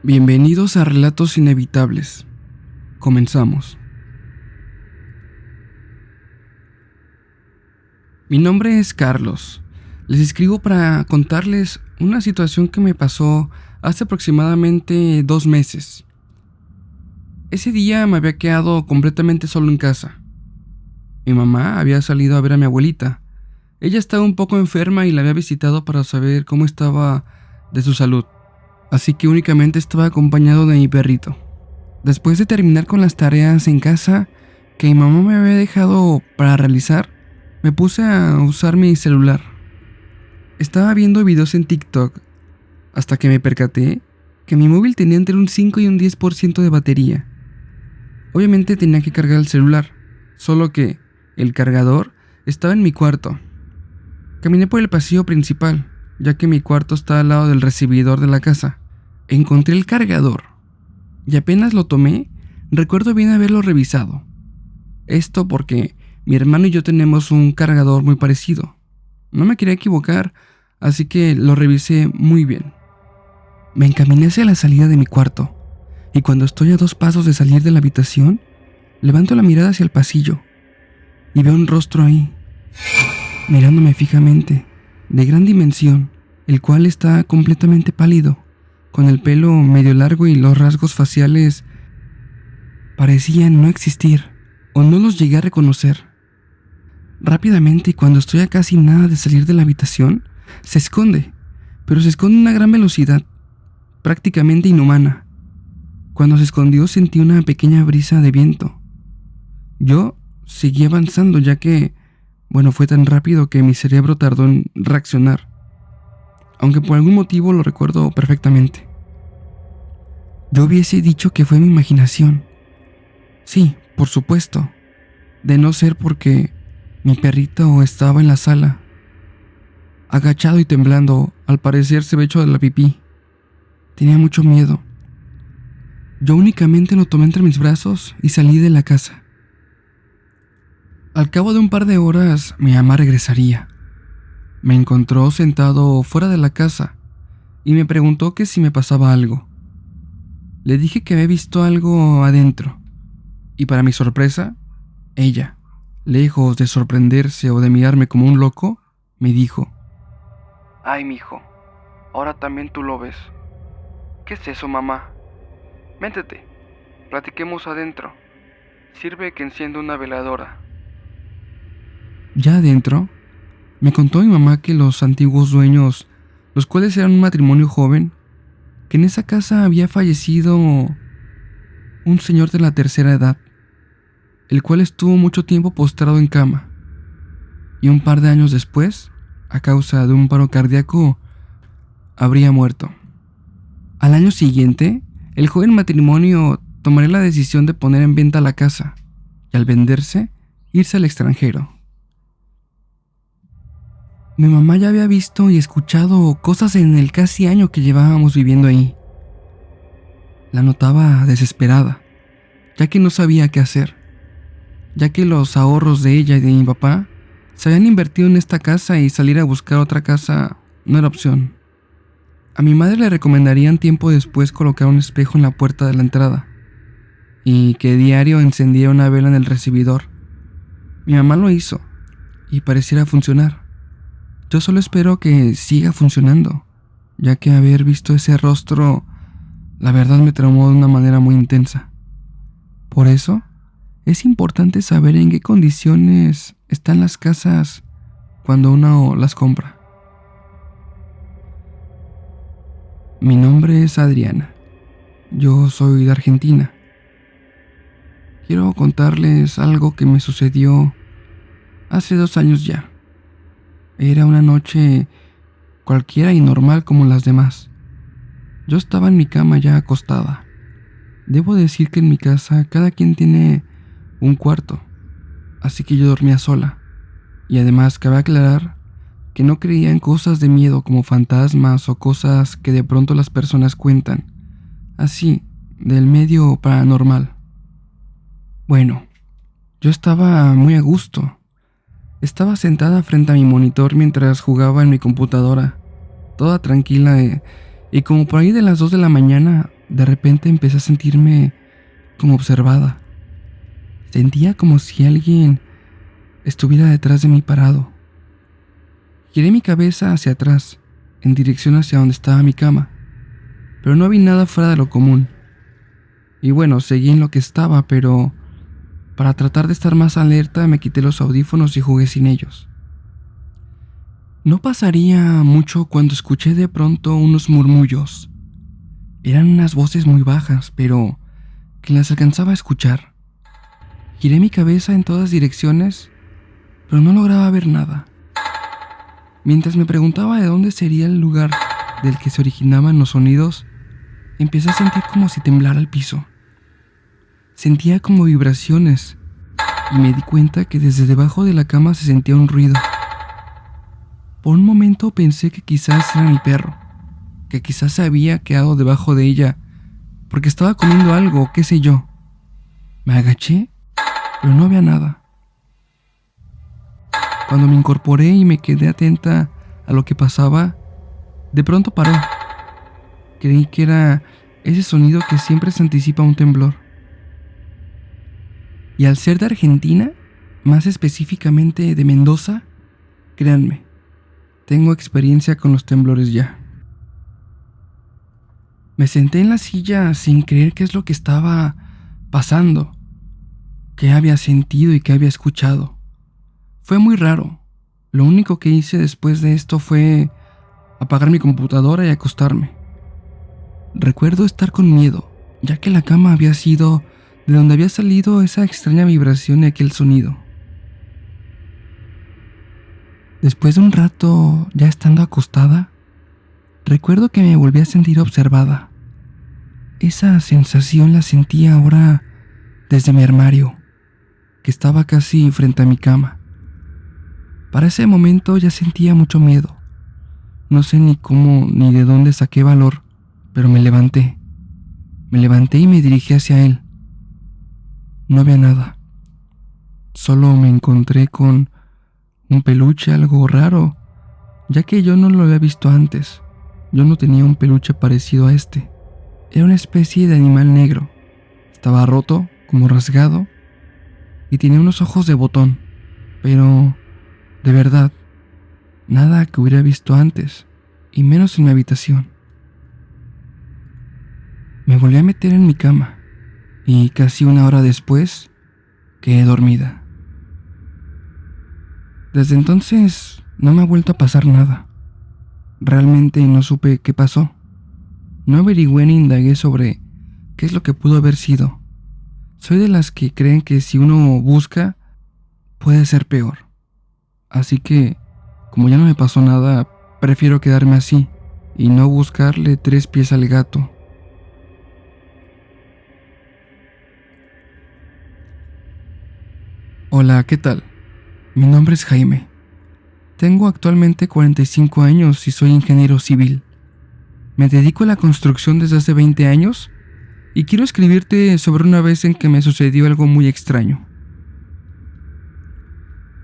Bienvenidos a Relatos Inevitables. Comenzamos. Mi nombre es Carlos. Les escribo para contarles una situación que me pasó hace aproximadamente 2 meses. Ese día me había quedado completamente solo en casa. Mi mamá había salido a ver a mi abuelita. Ella estaba un poco enferma y la había visitado para saber cómo estaba de su salud. Así que únicamente estaba acompañado de mi perrito. Después de terminar con las tareas en casa que mi mamá me había dejado para realizar, me puse a usar mi celular. Estaba viendo videos en TikTok hasta que me percaté que mi móvil tenía entre un 5 y un 10% de batería. Obviamente tenía que cargar el celular, solo que el cargador estaba en mi cuarto. Caminé por el pasillo principal, ya que mi cuarto está al lado del recibidor de la casa. Encontré el cargador y apenas lo tomé, recuerdo bien haberlo revisado. Esto porque mi hermano y yo tenemos un cargador muy parecido. No me quería equivocar, así que lo revisé muy bien. Me encaminé hacia la salida de mi cuarto y cuando estoy a 2 pasos de salir de la habitación, levanto la mirada hacia el pasillo y veo un rostro ahí, mirándome fijamente, de gran dimensión, el cual está completamente pálido, con el pelo medio largo y los rasgos faciales parecían no existir, o no los llegué a reconocer. Rápidamente, y cuando estoy a casi nada de salir de la habitación, se esconde, pero se esconde a una gran velocidad, prácticamente inhumana. Cuando se escondió sentí una pequeña brisa de viento. Yo seguí avanzando ya que, fue tan rápido que mi cerebro tardó en reaccionar, aunque por algún motivo lo recuerdo perfectamente. Yo hubiese dicho que fue mi imaginación. Sí, por supuesto, de no ser porque mi perrito estaba en la sala, agachado y temblando. Al parecer se había hecho de la pipí. Tenía mucho miedo. Yo únicamente lo tomé entre mis brazos y salí de la casa. Al cabo de un par de horas, mi mamá regresaría. Me encontró sentado fuera de la casa y me preguntó que si me pasaba algo. Le dije que había visto algo adentro y para mi sorpresa, ella, lejos de sorprenderse o de mirarme como un loco, me dijo: «Ay, mijo, ahora también tú lo ves. ¿Qué es eso, mamá? Métete, platiquemos adentro. Sirve que encienda una veladora». Ya adentro, me contó mi mamá que los antiguos dueños, los cuales eran un matrimonio joven, que en esa casa había fallecido un señor de la tercera edad, el cual estuvo mucho tiempo postrado en cama, y un par de años después, a causa de un paro cardíaco, habría muerto. Al año siguiente, el joven matrimonio tomaría la decisión de poner en venta la casa, y al venderse, irse al extranjero. Mi mamá ya había visto y escuchado cosas en el casi año que llevábamos viviendo ahí. La notaba desesperada, ya que no sabía qué hacer, ya que los ahorros de ella y de mi papá se habían invertido en esta casa y salir a buscar otra casa no era opción. A mi madre le recomendarían tiempo después colocar un espejo en la puerta de la entrada y que diario encendiera una vela en el recibidor. Mi mamá lo hizo y pareciera funcionar. Yo solo espero que siga funcionando, ya que haber visto ese rostro, la verdad me traumó de una manera muy intensa. Por eso, es importante saber en qué condiciones están las casas cuando uno las compra. Mi nombre es Adriana. Yo soy de Argentina. Quiero contarles algo que me sucedió hace 2 años ya. Era una noche cualquiera y normal como las demás. Yo estaba en mi cama ya acostada. Debo decir que en mi casa cada quien tiene un cuarto, así que yo dormía sola. Y además cabe aclarar que no creía en cosas de miedo como fantasmas o cosas que de pronto las personas cuentan, así, del medio paranormal. Yo estaba muy a gusto. Estaba sentada frente a mi monitor mientras jugaba en mi computadora, toda tranquila, y como por ahí de las 2 de la mañana de repente empecé a sentirme como observada. Sentía como si alguien estuviera detrás de mí parado. Giré mi cabeza hacia atrás, en dirección hacia donde estaba mi cama, pero no vi nada fuera de lo común. Y bueno, seguí en lo que estaba, pero para tratar de estar más alerta me quité los audífonos y jugué sin ellos. No pasaría mucho cuando escuché de pronto unos murmullos. Eran unas voces muy bajas, pero que las alcanzaba a escuchar. Giré mi cabeza en todas direcciones, pero no lograba ver nada. Mientras me preguntaba de dónde sería el lugar del que se originaban los sonidos, empecé a sentir como si temblara el piso. Sentía como vibraciones y me di cuenta que desde debajo de la cama se sentía un ruido. Por un momento pensé que quizás era mi perro, que quizás se había quedado debajo de ella porque estaba comiendo algo, qué sé yo. Me agaché, pero no había nada. Cuando me incorporé y me quedé atenta a lo que pasaba, de pronto paró. Creí que era ese sonido que siempre se anticipa a un temblor. Y al ser de Argentina, más específicamente de Mendoza, créanme, tengo experiencia con los temblores ya. Me senté en la silla sin creer qué es lo que estaba pasando, qué había sentido y qué había escuchado. Fue muy raro. Lo único que hice después de esto fue apagar mi computadora y acostarme. Recuerdo estar con miedo, ya que la cama había sido de donde había salido esa extraña vibración y aquel sonido. Después de un rato, ya estando acostada, recuerdo que me volví a sentir observada. Esa sensación la sentía ahora desde mi armario, que estaba casi frente a mi cama. Para ese momento ya sentía mucho miedo. No sé ni cómo ni de dónde saqué valor, pero me levanté. Me levanté y me dirigí hacia él. No había nada. Solo me encontré con un peluche algo raro, ya que yo no lo había visto antes. Yo no tenía un peluche parecido a este. Era una especie de animal negro. Estaba roto, como rasgado, y tenía unos ojos de botón, pero de verdad, nada que hubiera visto antes, y menos en mi habitación. Me volví a meter en mi cama, y casi una hora después, quedé dormida. Desde entonces, no me ha vuelto a pasar nada. Realmente no supe qué pasó. No averigüé ni indagué sobre qué es lo que pudo haber sido. Soy de las que creen que si uno busca, puede ser peor. Así que, como ya no me pasó nada, prefiero quedarme así y no buscarle 3 pies al gato. Hola, ¿qué tal? Mi nombre es Jaime. Tengo actualmente 45 años y soy ingeniero civil. Me dedico a la construcción desde hace 20 años y quiero escribirte sobre una vez en que me sucedió algo muy extraño.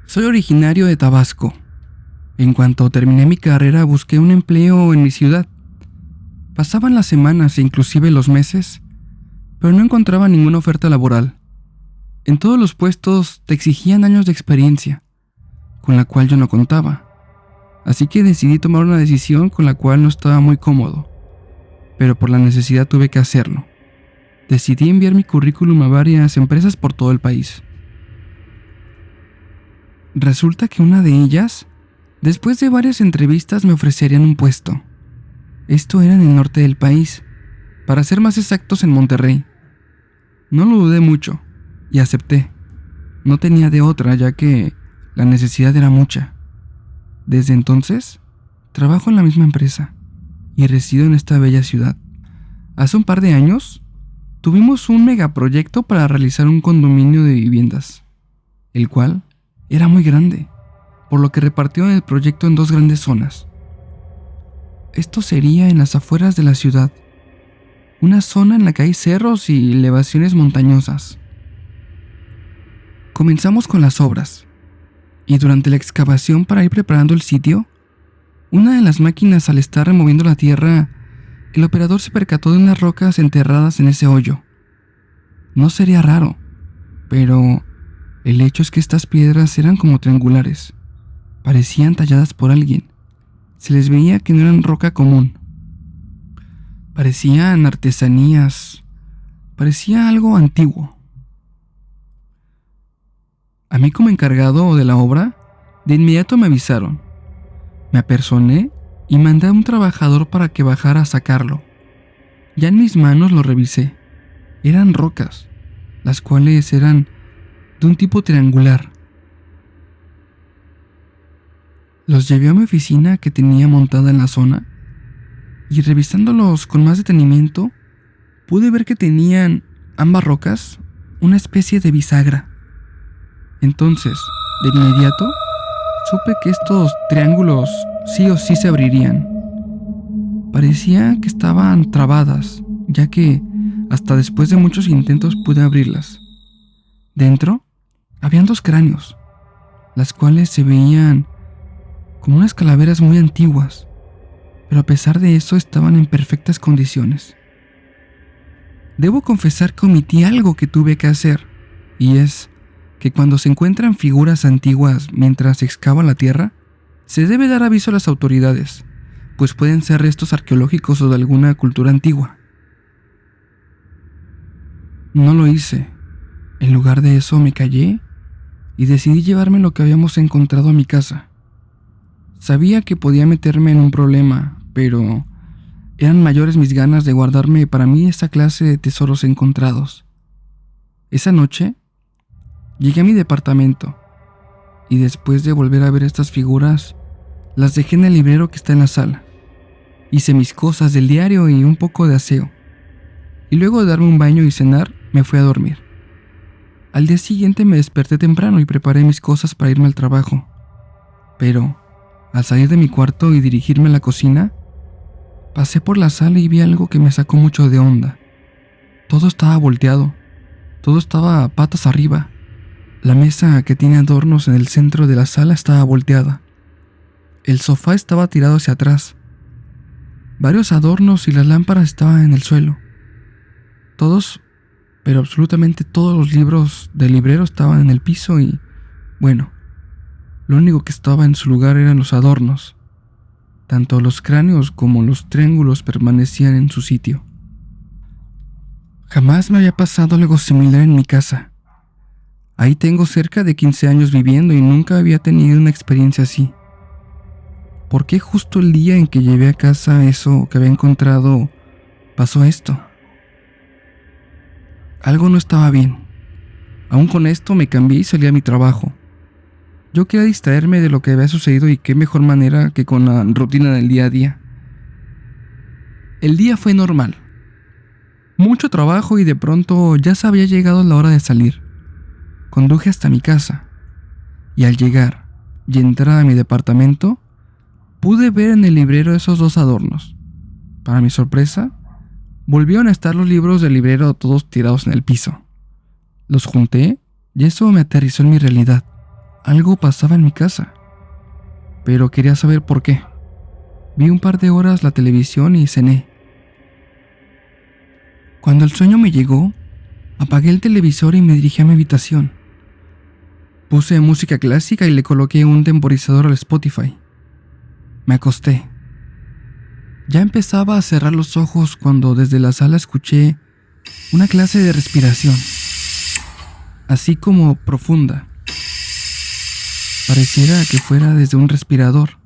Soy originario de Tabasco. En cuanto terminé mi carrera, busqué un empleo en mi ciudad. Pasaban las semanas e inclusive los meses, pero no encontraba ninguna oferta laboral. En todos los puestos te exigían años de experiencia, con la cual yo no contaba. Así que decidí tomar una decisión con la cual no estaba muy cómodo, pero por la necesidad tuve que hacerlo. Decidí enviar mi currículum a varias empresas por todo el país. Resulta que una de ellas, después de varias entrevistas, me ofrecerían un puesto. Esto era en el norte del país, para ser más exactos en Monterrey. No lo dudé mucho y acepté. No tenía de otra, ya que la necesidad era mucha. Desde entonces, trabajo en la misma empresa y resido en esta bella ciudad. Hace un par de años, tuvimos un megaproyecto para realizar un condominio de viviendas, el cual era muy grande, por lo que repartieron el proyecto en 2 grandes zonas. Esto sería en las afueras de la ciudad, una zona en la que hay cerros y elevaciones montañosas. Comenzamos con las obras, y durante la excavación para ir preparando el sitio, una de las máquinas, al estar removiendo la tierra, El operador se percató de unas rocas enterradas en ese hoyo. No sería raro, pero el hecho es que estas piedras eran como triangulares. Parecían talladas por alguien. Se les veía que no eran roca común. Parecían artesanías. Parecía algo antiguo. A mí, como encargado de la obra, de inmediato me avisaron. Me apersoné y mandé a un trabajador para que bajara a sacarlo. Ya en mis manos lo revisé. Eran rocas, las cuales eran de un tipo triangular. Los llevé a mi oficina que tenía montada en la zona y, revisándolos con más detenimiento, pude ver que tenían ambas rocas una especie de bisagra. Entonces, de inmediato, supe que estos triángulos sí o sí se abrirían. Parecía que estaban trabadas, ya que hasta después de muchos intentos pude abrirlas. Dentro habían dos cráneos, las cuales se veían como unas calaveras muy antiguas, pero a pesar de eso estaban en perfectas condiciones. Debo confesar que omití algo que tuve que hacer, y es que cuando se encuentran figuras antiguas mientras se excava la tierra, se debe dar aviso a las autoridades, pues pueden ser restos arqueológicos o de alguna cultura antigua. No lo hice. En lugar de eso me callé y decidí llevarme lo que habíamos encontrado a mi casa. Sabía que podía meterme en un problema, pero eran mayores mis ganas de guardarme para mí esa clase de tesoros encontrados. Esa noche llegué a mi departamento y, después de volver a ver estas figuras, las dejé en el librero que está en la sala. Hice mis cosas del diario y un poco de aseo, y luego de darme un baño y cenar, me fui a dormir. Al día siguiente me desperté temprano y preparé mis cosas para irme al trabajo. Pero, al salir de mi cuarto y dirigirme a la cocina, pasé por la sala y vi algo que me sacó mucho de onda. Todo estaba volteado, todo estaba patas arriba. La mesa, que tiene adornos en el centro de la sala, estaba volteada. El sofá estaba tirado hacia atrás. Varios adornos y las lámparas estaban en el suelo. Todos, pero absolutamente todos los libros del librero estaban en el piso y, bueno, lo único que estaba en su lugar eran los adornos. Tanto los cráneos como los triángulos permanecían en su sitio. Jamás me había pasado algo similar en mi casa. Ahí tengo cerca de 15 años viviendo y nunca había tenido una experiencia así. ¿Por qué justo el día en que llevé a casa eso que había encontrado pasó esto? Algo no estaba bien. Aún con esto me cambié y salí a mi trabajo. Yo quería distraerme de lo que había sucedido, y qué mejor manera que con la rutina del día a día. El día fue normal. Mucho trabajo y de pronto ya se había llegado la hora de salir. Conduje hasta mi casa y, al llegar y entrar a mi departamento, pude ver en el librero esos dos adornos. Para mi sorpresa, volvieron a estar los libros del librero todos tirados en el piso. Los junté y eso me aterrizó en mi realidad. Algo pasaba en mi casa, pero quería saber por qué. Vi un par de horas la televisión y cené. Cuando el sueño me llegó, apagué el televisor y me dirigí a mi habitación. Puse música clásica y le coloqué un temporizador al Spotify. Me acosté. Ya empezaba a cerrar los ojos cuando desde la sala escuché una clase de respiración, así como profunda. Pareciera que fuera desde un respirador.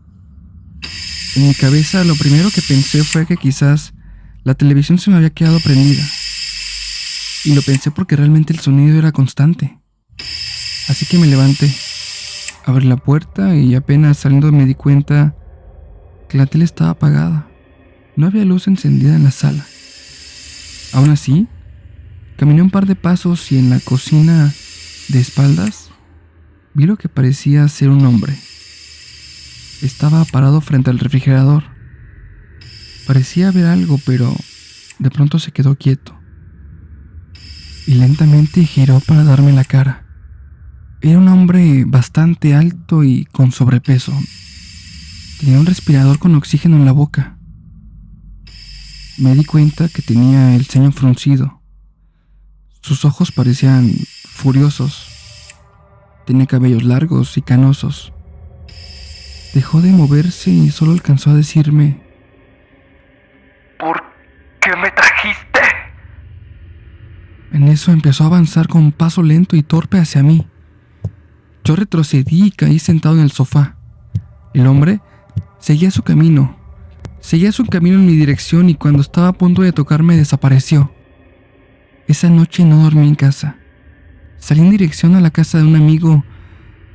En mi cabeza lo primero que pensé fue que quizás la televisión se me había quedado prendida. Y lo pensé porque realmente el sonido era constante. Así que me levanté, abrí la puerta y apenas saliendo me di cuenta que la tele estaba apagada. No había luz encendida en la sala. Aún así, caminé un par de pasos y en la cocina, de espaldas, vi lo que parecía ser un hombre. Estaba parado frente al refrigerador. Parecía ver algo, pero de pronto se quedó quieto y lentamente giró para darme la cara. Era un hombre bastante alto y con sobrepeso. Tenía un respirador con oxígeno en la boca. Me di cuenta que tenía el ceño fruncido. Sus ojos parecían furiosos. Tenía cabellos largos y canosos. Dejó de moverse y solo alcanzó a decirme: ¿Por qué me trajiste? En eso empezó a avanzar con un paso lento y torpe hacia mí. Yo retrocedí y caí sentado en el sofá. El hombre seguía su camino en mi dirección y cuando estaba a punto de tocarme desapareció. Esa noche no dormí en casa. Salí en dirección a la casa de un amigo.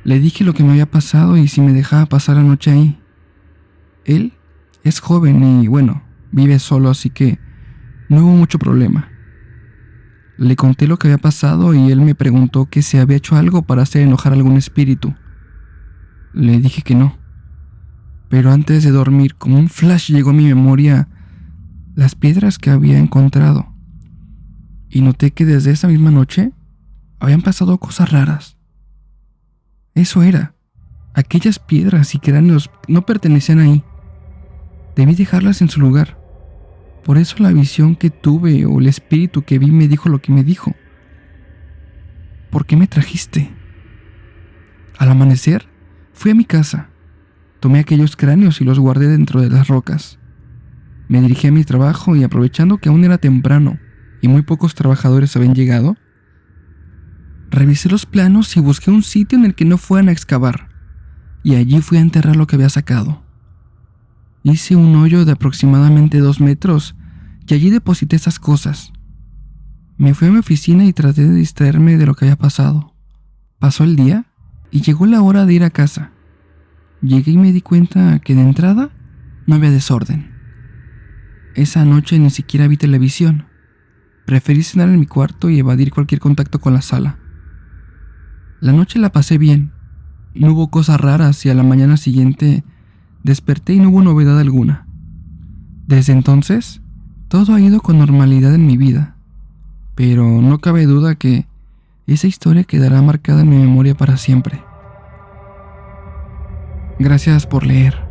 Le dije lo que me había pasado y si me dejaba pasar la noche ahí. Él es joven y bueno, vive solo, así que no hubo mucho problema. Le conté lo que había pasado y él me preguntó que si había hecho algo para hacer enojar a algún espíritu. Le dije que no. Pero antes de dormir, como un flash llegó a mi memoria las piedras que había encontrado. Y noté que desde esa misma noche habían pasado cosas raras. Eso era. Aquellas piedras y cráneos no pertenecían ahí. Debí dejarlas en su lugar. Por eso la visión que tuve o el espíritu que vi me dijo lo que me dijo. ¿Por qué me trajiste? Al amanecer, fui a mi casa. Tomé aquellos cráneos y los guardé dentro de las rocas. Me dirigí a mi trabajo y aprovechando que aún era temprano y muy pocos trabajadores habían llegado, revisé los planos y busqué un sitio en el que no fueran a excavar, y allí fui a enterrar lo que había sacado. Hice un hoyo de aproximadamente 2 metros y allí deposité esas cosas. Me fui a mi oficina y traté de distraerme de lo que había pasado. Pasó el día y llegó la hora de ir a casa. Llegué y me di cuenta que de entrada no había desorden. Esa noche ni siquiera vi televisión. Preferí cenar en mi cuarto y evadir cualquier contacto con la sala. La noche la pasé bien. No hubo cosas raras y a la mañana siguiente desperté y no hubo novedad alguna. Desde entonces, todo ha ido con normalidad en mi vida, pero no cabe duda que esa historia quedará marcada en mi memoria para siempre. Gracias por leer.